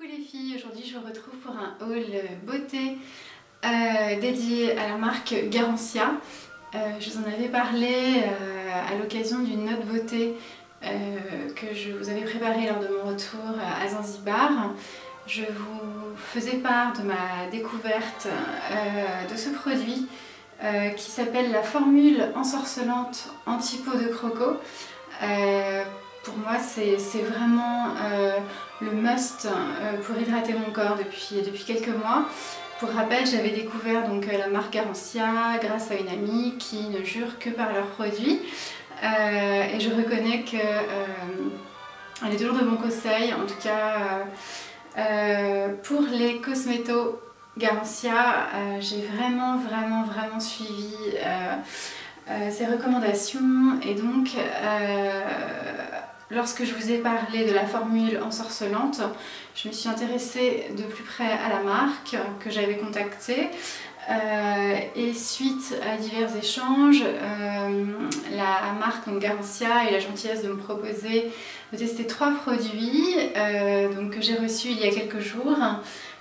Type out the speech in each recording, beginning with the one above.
Coucou les filles, aujourd'hui je vous retrouve pour un haul beauté dédié à la marque Garancia. Je vous en avais parlé à l'occasion d'une note beauté que je vous avais préparée lors de mon retour à Zanzibar. Je vous faisais part de ma découverte de ce produit qui s'appelle la formule ensorcelante anti-peau de croco. Pour moi c'est vraiment le must pour hydrater mon corps depuis quelques mois. Pour rappel, j'avais découvert donc la marque Garancia grâce à une amie qui ne jure que par leurs produits et je reconnais que elle est toujours de bons conseils. En tout cas pour les cosmétos Garancia, j'ai vraiment suivi ses recommandations et donc lorsque je vous ai parlé de la formule ensorcelante, je me suis intéressée de plus près à la marque que j'avais contactée et suite à divers échanges, la marque donc Garancia a eu la gentillesse de me proposer de tester 3 produits que j'ai reçus il y a quelques jours,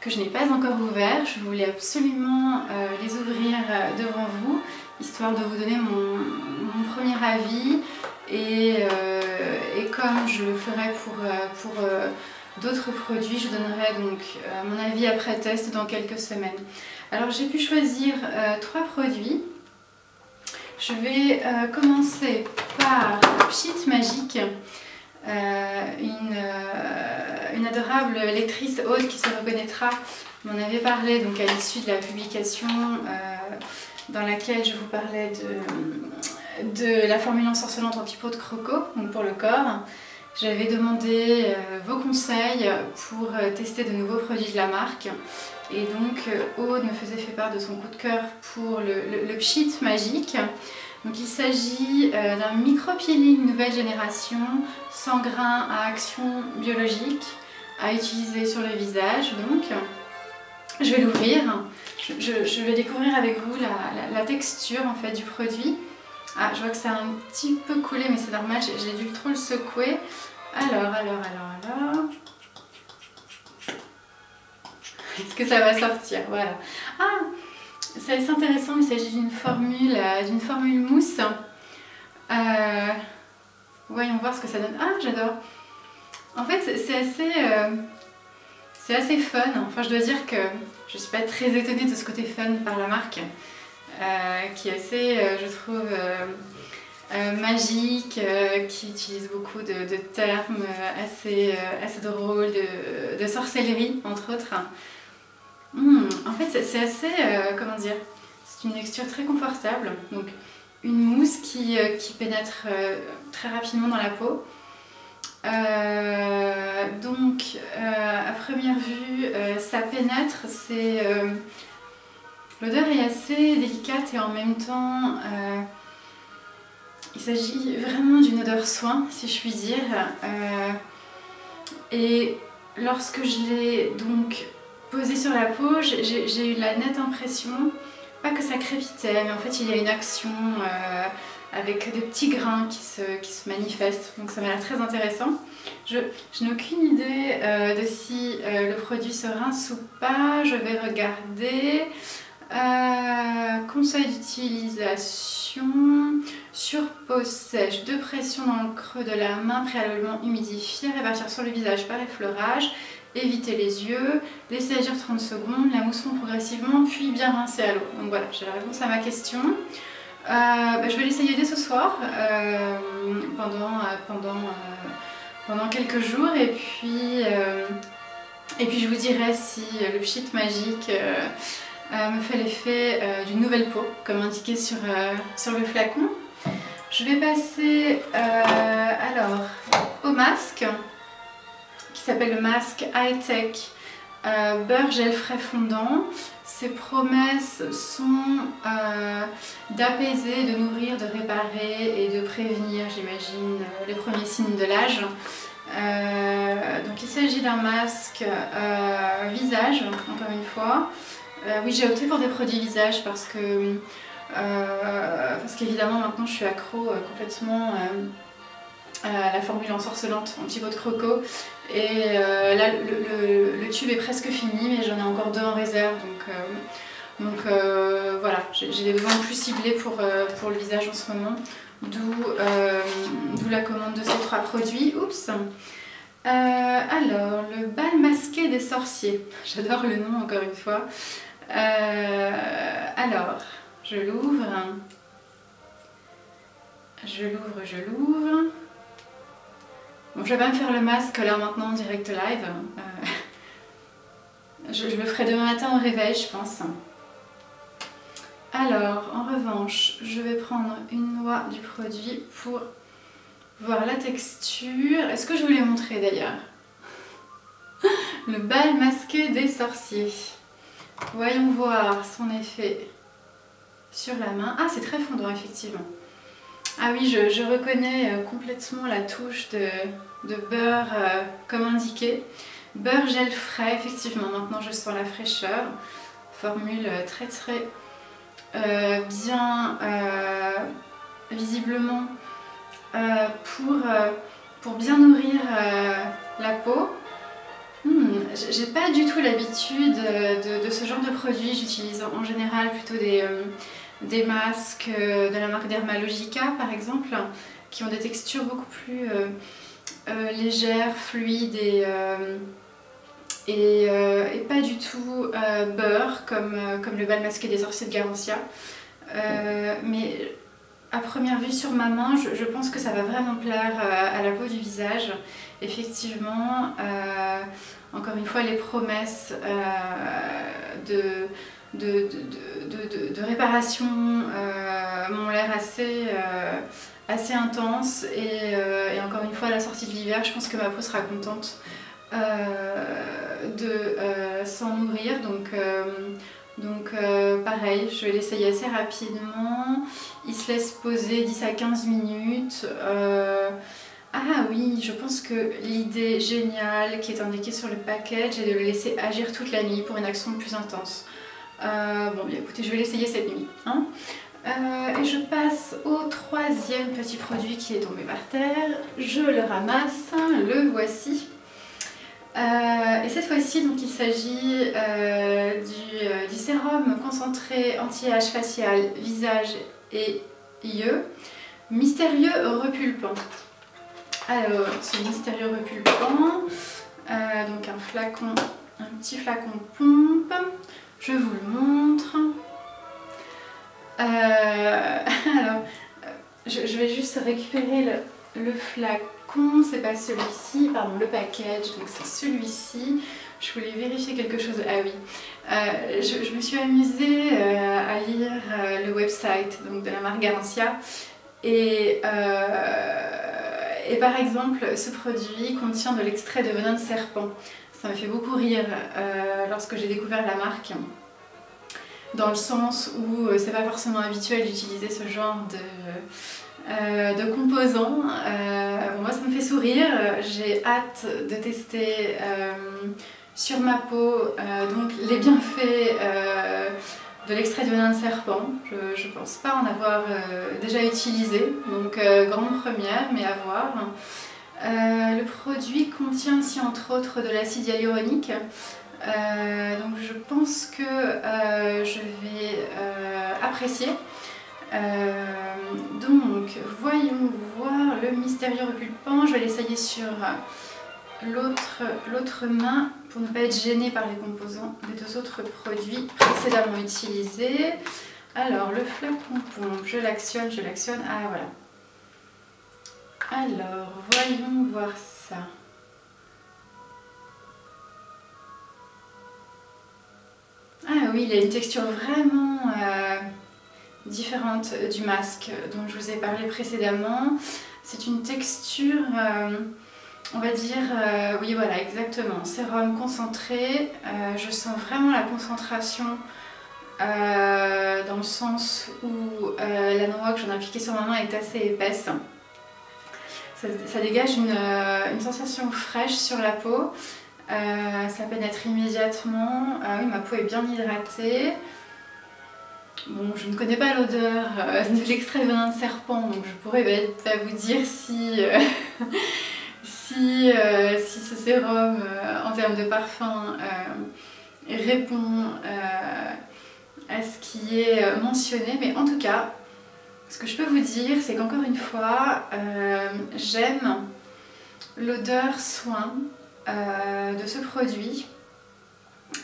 que je n'ai pas encore ouverts. Je voulais absolument les ouvrir devant vous, histoire de vous donner mon premier avis et comme je le ferai pour d'autres produits, je donnerai donc mon avis après test dans quelques semaines. Alors j'ai pu choisir 3 produits. Je vais commencer par Pchit Magique, une adorable lectrice haute qui se reconnaîtra. On en avait parlé donc à l'issue de la publication dans laquelle je vous parlais de la formule ensorcelante anti-peau de croco, donc pour le corps. J'avais demandé vos conseils pour tester de nouveaux produits de la marque. Et donc Aude me faisait part de son coup de cœur pour le Pchit Magique. Donc il s'agit d'un micro-peeling nouvelle génération, sans grains à action biologique, à utiliser sur le visage. Donc je vais l'ouvrir. Je vais découvrir avec vous la texture en fait du produit. Ah, je vois que ça a un petit peu coulé, mais c'est normal, j'ai dû trop le secouer. Alors. Est-ce que ça va sortir? Voilà. Ah, c'est assez intéressant, il s'agit d'une formule mousse. Voyons voir ce que ça donne. Ah, j'adore. En fait, c'est assez fun. Enfin, je dois dire que je ne suis pas très étonnée de ce côté fun par la marque. Qui est assez, je trouve, magique, qui utilise beaucoup de termes assez drôles, de sorcellerie entre autres. En fait c'est assez, comment dire, c'est une texture très confortable, donc une mousse qui pénètre très rapidement dans la peau. Donc à première vue ça pénètre, l'odeur est assez délicate et en même temps il s'agit vraiment d'une odeur soin, si je puis dire. Et lorsque je l'ai donc posé sur la peau, j'ai eu la nette impression, pas que ça crépitait, mais en fait il y a une action avec des petits grains qui se manifestent, donc ça m'a l'air très intéressant. Je n'ai aucune idée de si le produit se rince ou pas, je vais regarder. Conseil d'utilisation: sur peau sèche, de pression dans le creux de la main, préalablement humidifier, répartir sur le visage par effleurage, éviter les yeux, laisser agir 30 secondes, la mousse fond progressivement, puis bien rincer à l'eau. Donc voilà, j'ai la réponse à ma question. Je vais l'essayer dès ce soir, pendant quelques jours, et puis je vous dirai si le Pchit Magique me fait l'effet d'une nouvelle peau, comme indiqué sur le flacon. Je vais passer alors au masque, qui s'appelle le masque High Tech Beurre Gel Frais Fondant. Ses promesses sont d'apaiser, de nourrir, de réparer et de prévenir, j'imagine, les premiers signes de l'âge. Donc il s'agit d'un masque visage, encore une fois. Oui, j'ai opté pour des produits visage parce qu'évidemment maintenant je suis accro complètement la formule ensorcelante anti-peau de croco. Et là le tube est presque fini, mais j'en ai encore 2 en réserve, donc voilà, j'ai des besoins plus ciblés pour le visage en ce moment, d'où la commande de ces 3 produits. Oups. Alors, le bal masqué des sorciers, j'adore le nom encore une fois. Alors, je l'ouvre. Bon, je vais pas me faire le masque là maintenant en direct live. Je le ferai demain matin au réveil, je pense. Alors, en revanche, je vais prendre une noix du produit pour voir la texture. Est-ce que je vous l'ai montré d'ailleurs? Le bal masqué des sorciers. Voyons voir son effet sur la main. Ah, c'est très fondant effectivement. Ah oui, je reconnais complètement la touche de beurre comme indiqué. Beurre gel frais, effectivement, maintenant je sens la fraîcheur. Formule très bien visiblement pour bien nourrir la peau. J'ai pas du tout l'habitude de ce genre de produit. J'utilise en général plutôt des masques de la marque Dermalogica par exemple, qui ont des textures beaucoup plus légères, fluides et pas du tout beurre comme le bal masqué des sorciers de Garancia. Mais à première vue sur ma main, je pense que ça va vraiment plaire à la peau du visage. Effectivement, encore une fois, les promesses de réparation m'ont l'air assez intenses et encore une fois, à la sortie de l'hiver, je pense que ma peau sera contente de s'en nourrir. Donc pareil, je vais l'essayer assez rapidement. Il se laisse poser 10 à 15 minutes. Ah oui, je pense que l'idée géniale qui est indiquée sur le package est de le laisser agir toute la nuit pour une action plus intense. Bon, bien écoutez, je vais l'essayer cette nuit. Hein. Et je passe au 3e petit produit qui est tombé par terre. Je le ramasse, le voici. Et cette fois-ci, donc il s'agit du sérum concentré anti-âge facial, visage et yeux, mystérieux repulpant. Alors, ce mystérieux repulpant, donc un petit flacon pompe, je vous le montre. Alors, je vais juste récupérer le flacon, c'est pas celui-ci, pardon, le package, donc c'est celui-ci. Je voulais vérifier quelque chose, ah oui, je me suis amusée à lire le website donc, de la marque Garancia et par exemple, ce produit contient de l'extrait de venin de serpent. Ça m'a fait beaucoup rire lorsque j'ai découvert la marque, dans le sens où c'est pas forcément habituel d'utiliser ce genre de composants. Bon, moi ça me fait sourire, j'ai hâte de tester sur ma peau donc les bienfaits de l'extrait de venin de serpent. Je pense pas en avoir déjà utilisé, donc grande première, mais à voir. Le produit contient aussi entre autres de l'acide hyaluronique. Donc je pense que je vais apprécier. Donc voyons voir le mystérieux repulpant. Je vais l'essayer sur l'autre main pour ne pas être gênée par les composants des 2 autres produits précédemment utilisés. Alors le flacon pompe, je l'actionne, ah voilà. Alors voyons voir ça. Ah oui, il a une texture vraiment différente du masque dont je vous ai parlé précédemment. C'est une texture, on va dire, oui voilà exactement, sérum concentré. Je sens vraiment la concentration dans le sens où la noix que j'en ai appliquée sur ma main est assez épaisse. Ça dégage une sensation fraîche sur la peau. Ça pénètre immédiatement. Ah oui, ma peau est bien hydratée. Bon, je ne connais pas l'odeur de l'extrait venin de serpent, donc je pourrais pas vous dire si, si ce sérum en termes de parfum répond à ce qui est mentionné, mais en tout cas, ce que je peux vous dire, c'est qu'encore une fois, j'aime l'odeur soin de ce produit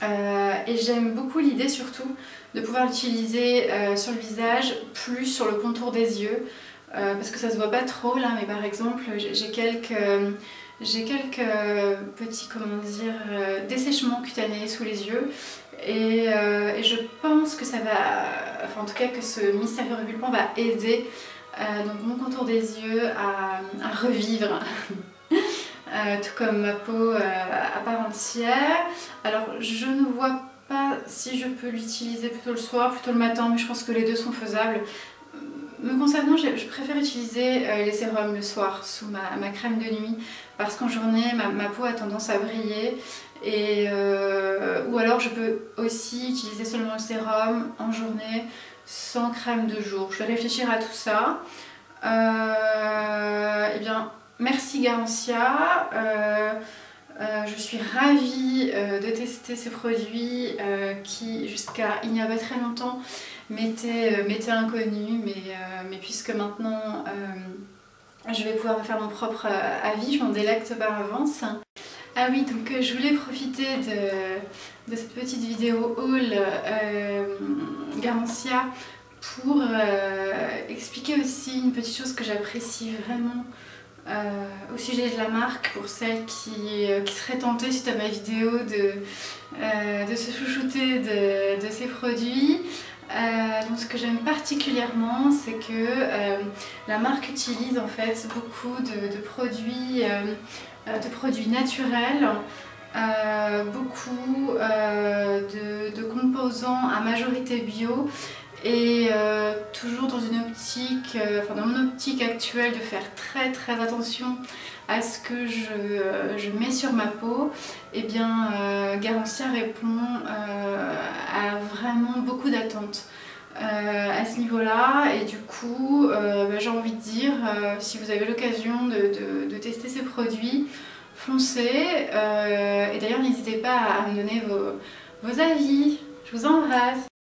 et j'aime beaucoup l'idée surtout de pouvoir l'utiliser sur le visage, plus sur le contour des yeux, parce que ça se voit pas trop là, mais par exemple j'ai quelques petits, comment dire, dessèchements cutanés sous les yeux et je pense que ça va, enfin en tout cas que ce mystérieux répulpant va aider donc mon contour des yeux à revivre. Tout comme ma peau à part entière. Alors je ne vois pas si je peux l'utiliser plutôt le soir, plutôt le matin, mais je pense que les deux sont faisables. Me concernant, je préfère utiliser les sérums le soir sous ma crème de nuit parce qu'en journée ma peau a tendance à briller et, ou alors je peux aussi utiliser seulement le sérum en journée sans crème de jour. Je vais réfléchir à tout ça. Eh bien, merci Garancia, je suis ravie de tester ces produits qui jusqu'à il n'y a pas très longtemps m'étaient inconnus, mais puisque maintenant je vais pouvoir me faire mon propre avis, je m'en délecte par avance. Ah oui, donc je voulais profiter de cette petite vidéo haul Garancia pour expliquer aussi une petite chose que j'apprécie vraiment au sujet de la marque, pour celles qui seraient tentées suite à ma vidéo de se chouchouter de ces produits. Donc ce que j'aime particulièrement, c'est que la marque utilise en fait beaucoup de produits naturels, beaucoup de composants à majorité bio et toujours dans une optique, dans mon optique actuelle de faire très attention à ce que je mets sur ma peau, et bien Garancia répond à vraiment beaucoup d'attentes à ce niveau-là, et du coup j'ai envie de dire, si vous avez l'occasion de tester ces produits, foncez, et d'ailleurs n'hésitez pas à me donner vos avis. Je vous embrasse.